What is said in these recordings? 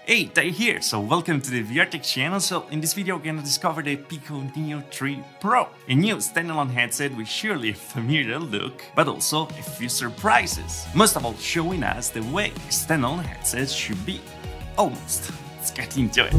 Hey, Tay here, so welcome to the VR Tech channel. So in this video we're gonna discover the Pico Neo 3 Pro, a new standalone headset with surely a familiar look, but also a few surprises. Most of all showing us the way standalone headsets should be. Almost. Let's get into it.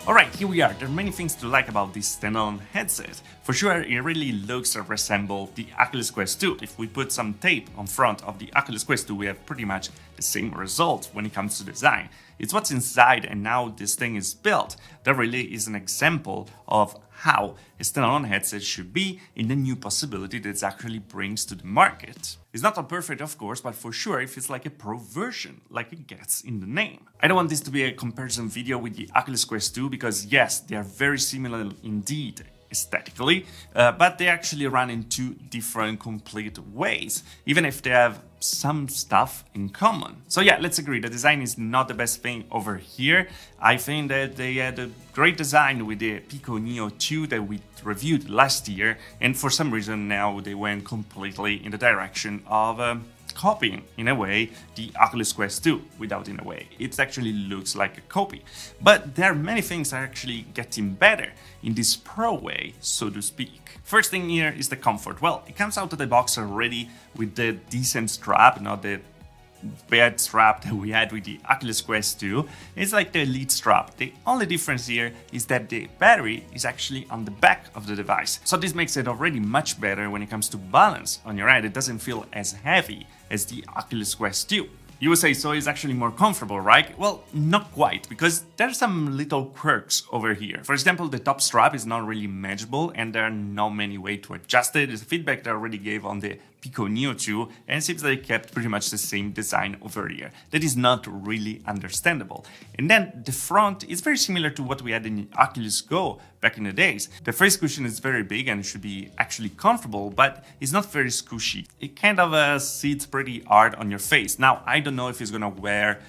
Alright, here we are. There are many things to like about this standalone headset. For sure, it really looks or resembles the Oculus Quest 2. If we put some tape on front of the Oculus Quest 2, we have pretty much the same result when it comes to design. It's what's inside and how this thing is built that really is an example of how a standalone headset should be in the new possibility that it actually brings to the market. It's not all perfect, of course, but for sure it feels like a pro version, like it gets in the name. I don't want this to be a comparison video with the Oculus Quest 2 because yes, they are very similar indeed aesthetically, but they actually run in two different complete ways, even if they have some stuff in common. So yeah, let's agree, the design is not the best thing over here. I think that they had a great design with the Pico Neo 2 that we reviewed last year, and for some reason now they went completely in the direction of copying, in a way, the Oculus Quest 2, without in a way. It actually looks like a copy. But there are many things that are actually getting better in this pro way, so to speak. First thing here is the comfort. Well, it comes out of the box already with the decent strap, not the bad strap that we had with the Oculus Quest 2. It's like the Elite strap. The only difference here is that the battery is actually on the back of the device. So this makes it already much better when it comes to balance on your head. It doesn't feel as heavy as the Oculus Quest 2. You would say so it's actually more comfortable, right? Well, not quite, because there are some little quirks over here. For example, the top strap is not really manageable and there are not many ways to adjust it. It's feedback that I already gave on the Pico Neo 2, and it seems they kept pretty much the same design over here. That is not really understandable. And then the front is very similar to what we had in the Oculus Go back in the days. The face cushion is very big and should be actually comfortable, but it's not very squishy. It kind of sits pretty hard on your face. Now, I don't know if it's gonna wear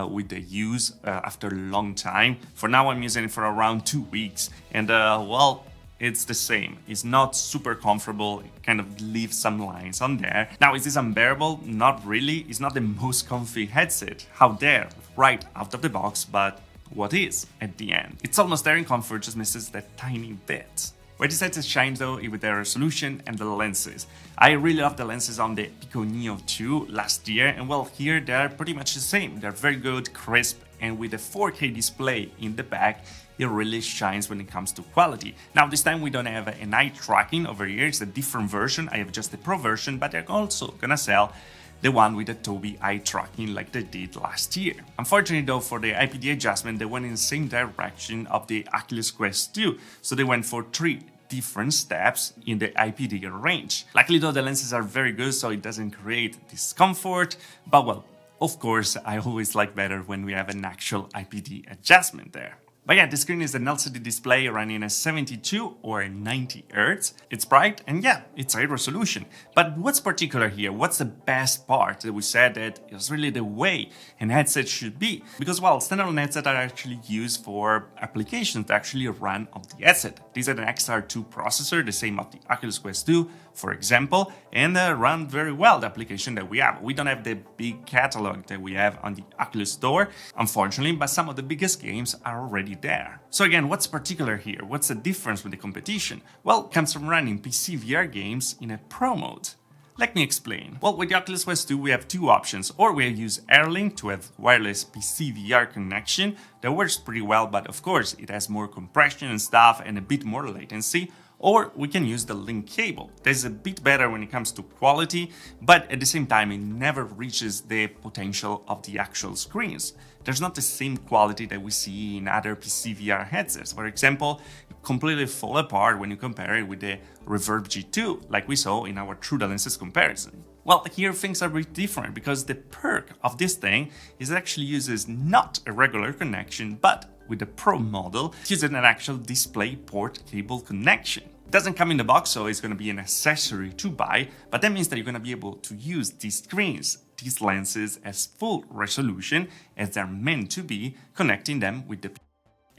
with the use after a long time. For now, I'm using it for around 2 weeks, and well, it's the same. It's not super comfortable. It kind of leaves some lines on there. Now, is this unbearable? Not really. It's not the most comfy headset. How dare, right out of the box, but what is at the end? It's almost there in comfort, just misses that tiny bit. Where this headset shines though is with their resolution and the lenses. I really love the lenses on the Pico Neo 2 last year, and well, here they're pretty much the same. They're very good, crisp, and with a 4K display in the back, it really shines when it comes to quality. Now this time we don't have an eye tracking over here, it's a different version. I have just the Pro version, but they're also gonna sell the one with the Tobii eye tracking like they did last year. Unfortunately though, for the IPD adjustment, they went in the same direction of the Oculus Quest 2, so they went for 3 different steps in the IPD range. Luckily though, the lenses are very good, so it doesn't create discomfort, but well, of course, I always like better when we have an actual IPD adjustment there. But yeah, the screen is an LCD display running at 72 or 90 Hz. It's bright and yeah, it's high resolution. But what's particular here? What's the best part that we said that is really the way an headset should be? Because well, standalone headsets are actually used for applications that actually run on the headset. These are an XR2 processor, the same of the Oculus Quest 2, for example, and run very well the application that we have. We don't have the big catalog that we have on the Oculus Store, unfortunately, but some of the biggest games are already there. So again, what's particular here? What's the difference with the competition? Well, it comes from running PC VR games in a Pro mode. Let me explain. Well, with the Oculus Quest 2 we have two options, or we use AirLink to have wireless PC VR connection that works pretty well, but of course it has more compression and stuff and a bit more latency, or we can use the link cable. That's a bit better when it comes to quality, but at the same time it never reaches the potential of the actual screens. There's not the same quality that we see in other PC VR headsets. For example, it completely fall apart when you compare it with the Reverb G2, like we saw in our True Lenses comparison. Well, here things are a bit different, because the perk of this thing is it actually uses not a regular connection, but with the Pro model, it uses an actual DisplayPort cable connection. It doesn't come in the box, so it's going to be an accessory to buy, but that means that you're going to be able to use these screens, these lenses, as full resolution as they're meant to be, connecting them with the.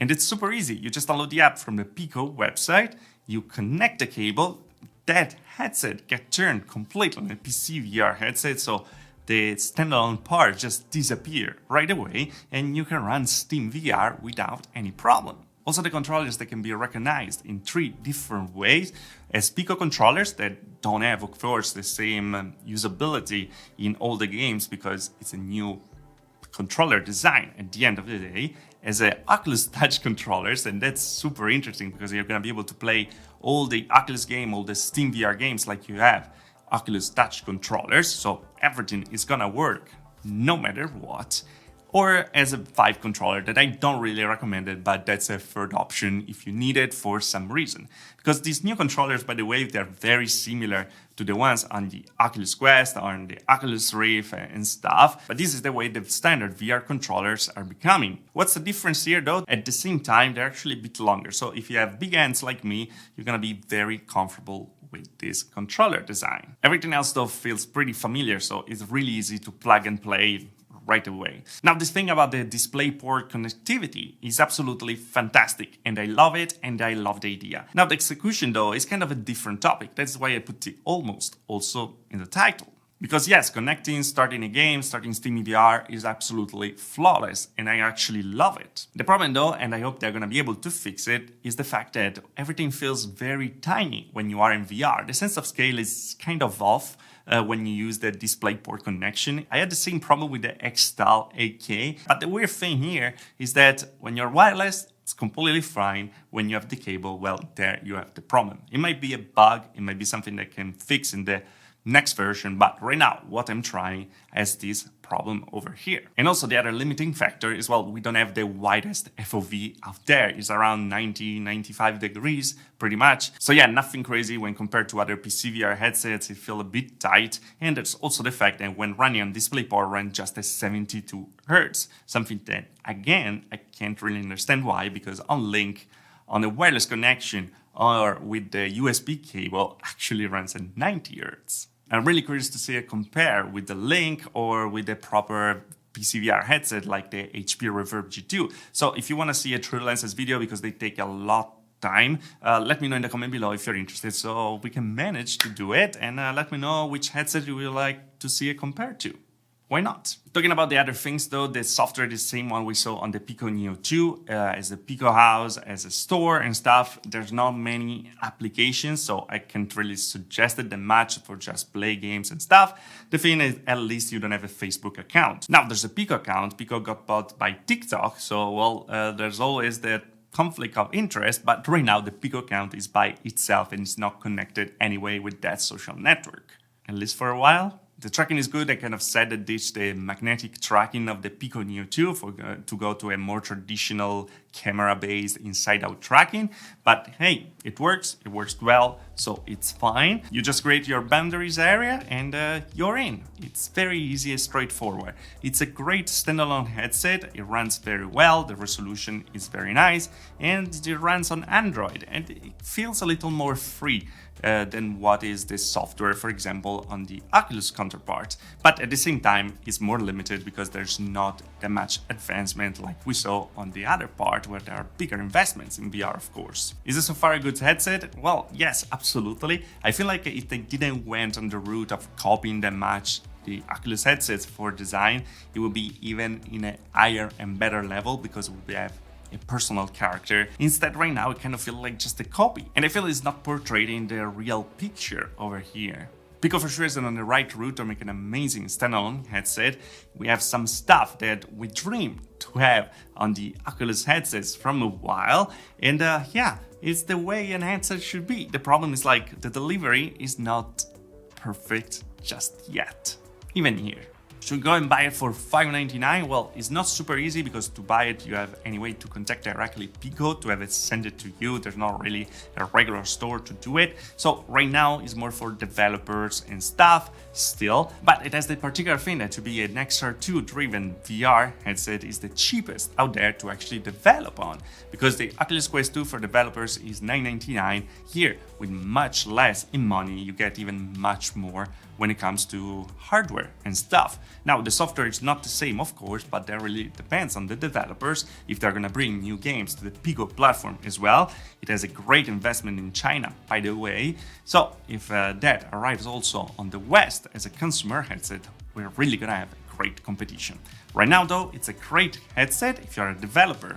And it's super easy. You just download the app from the Pico website, you connect the cable, that headset gets turned completely on a PC VR headset, so the standalone part just disappear right away and you can run Steam VR without any problem. Also, the controllers, they can be recognized in 3 different ways as Pico controllers that don't have, of course, the same usability in all the games because it's a new controller design at the end of the day, as a Oculus Touch controllers, and that's super interesting because you're going to be able to play all the Oculus game, all the Steam VR games like you have Oculus Touch controllers, so everything is gonna work no matter what. Or as a Vive controller that I don't really recommend it, but that's a third option if you need it for some reason. Because these new controllers, by the way, they're very similar to the ones on the Oculus Quest or on the Oculus Rift and stuff, but this is the way the standard VR controllers are becoming. What's the difference here though? At the same time, they're actually a bit longer. So if you have big hands like me, you're gonna be very comfortable with this controller design. Everything else though feels pretty familiar, so it's really easy to plug and play right away. Now, this thing about the DisplayPort connectivity is absolutely fantastic, and I love it, and I love the idea. Now, the execution, though, is kind of a different topic. That's why I put the almost also in the title. Because yes, connecting, starting a game, starting Steam VR is absolutely flawless, and I actually love it. The problem though, and I hope they're gonna be able to fix it, is the fact that everything feels very tiny when you are in VR. The sense of scale is kind of off when you use the DisplayPort connection. I had the same problem with the Xtal 8K, but the weird thing here is that when you're wireless, it's completely fine. When you have the cable, well, there you have the problem. It might be a bug, it might be something that can fix in the next version, but right now what I'm trying has this problem over here. And also the other limiting factor is, well, we don't have the widest FOV out there. It's around 90-95 degrees pretty much. So yeah, nothing crazy when compared to other PC VR headsets. It feels a bit tight, and there's also the fact that when running on DisplayPort runs just at 72 Hz, something that again I can't really understand why, because on Link, on a wireless connection or with the USB cable, actually runs at 90 Hz. I'm really curious to see it compare with the Link or with the proper PC VR headset like the HP Reverb G2. So if you want to see a true lenses video, because they take a lot time, let me know in the comment below if you're interested so we can manage to do it, and let me know which headset you would like to see it compared to. Why not? Talking about the other things though, the software is the same one we saw on the Pico Neo 2, as a Pico house, as a store and stuff. There's not many applications, so I can't really suggest it that much for just play games and stuff. The thing is, at least you don't have a Facebook account. Now, there's a Pico account. Pico got bought by TikTok, so well, there's always that conflict of interest, but right now the Pico account is by itself and it's not connected anyway with that social network, at least for a while. The tracking is good. I kind of said that this the magnetic tracking of the Pico Neo 2 to go to a more traditional camera-based inside-out tracking. But hey, it works well, so it's fine. You just create your boundaries area and you're in. It's very easy and straightforward. It's a great standalone headset. It runs very well. The resolution is very nice, and it runs on Android, and it feels a little more free than what is the software, for example, on the Oculus counterpart. But at the same time, it's more limited because there's not that much advancement like we saw on the other part, where there are bigger investments in VR, of course. Is this so far a good headset? Well, yes, absolutely. I feel like if they didn't went on the route of copying that much the Oculus headsets for design, it would be even in a higher and better level, because we have a personal character. Instead, right now, it kind of feels like just a copy. And I feel it's not portraying the real picture over here. Pico for sure is on the right route to make an amazing standalone headset. We have some stuff that we dreamed to have on the Oculus headsets from a while. And yeah, it's the way an headset should be. The problem is like the delivery is not perfect just yet, even here. Should go and buy it for $5.99? Well, it's not super easy, because to buy it you have anyway to contact directly Pico to have it send it to you. There's not really a regular store to do it. So right now it's more for developers and stuff still, but it has the particular thing that to be an XR2 driven VR headset is the cheapest out there to actually develop on, because the Oculus Quest 2 for developers is $9.99. Here, with much less in money, you get even much more when it comes to hardware and stuff. Now, the software is not the same, of course, but that really depends on the developers if they're gonna bring new games to the Pico platform as well. It has a great investment in China, by the way. So if that arrives also on the West as a consumer headset, we're really gonna have a great competition. Right now though, it's a great headset. If you're a developer,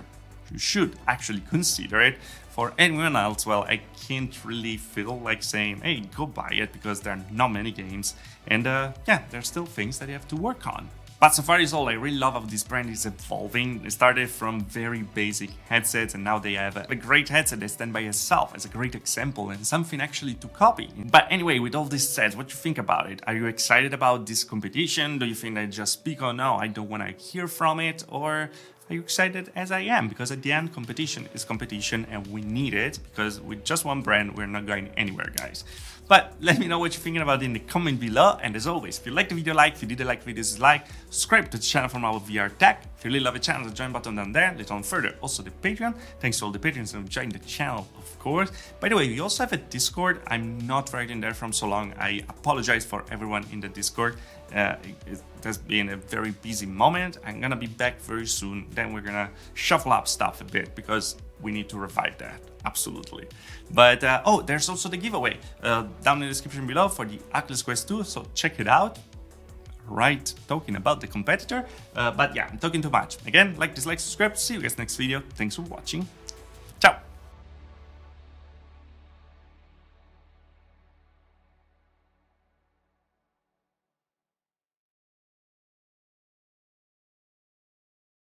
you should actually consider it. For anyone else, well, I can't really feel like saying, hey, go buy it, because there are not many games, and yeah, there's still things that you have to work on. But so far is all. I really love how this brand is evolving. It started from very basic headsets, and now they have a great headset that stands by itself as a great example and something actually to copy. But anyway, with all this said, what do you think about it? Are you excited about this competition? Do you think that just Pico Neo, I don't want to hear from it? Or are you excited as I am? Because at the end, competition is competition and we need it, because with just one brand, we're not going anywhere, guys. But let me know what you're thinking about in the comment below. And as always, if you liked the video, like. If you didn't like the video, dislike. Subscribe to the channel for more VR tech. If you really love the channel, the join button down there. Later on further, also the Patreon. Thanks to all the patrons who joined the channel, of course. By the way, we also have a Discord. I'm not writing there from so long. I apologize for everyone in the Discord. It has been a very busy moment. I'm gonna be back very soon. Then we're gonna shuffle up stuff a bit, because we need to revive that, absolutely. But oh, there's also the giveaway down in the description below for the Oculus Quest 2, so check it out. Right, talking about the competitor, but yeah, I'm talking too much. Again, like, dislike, subscribe. See you guys next video. Thanks for watching.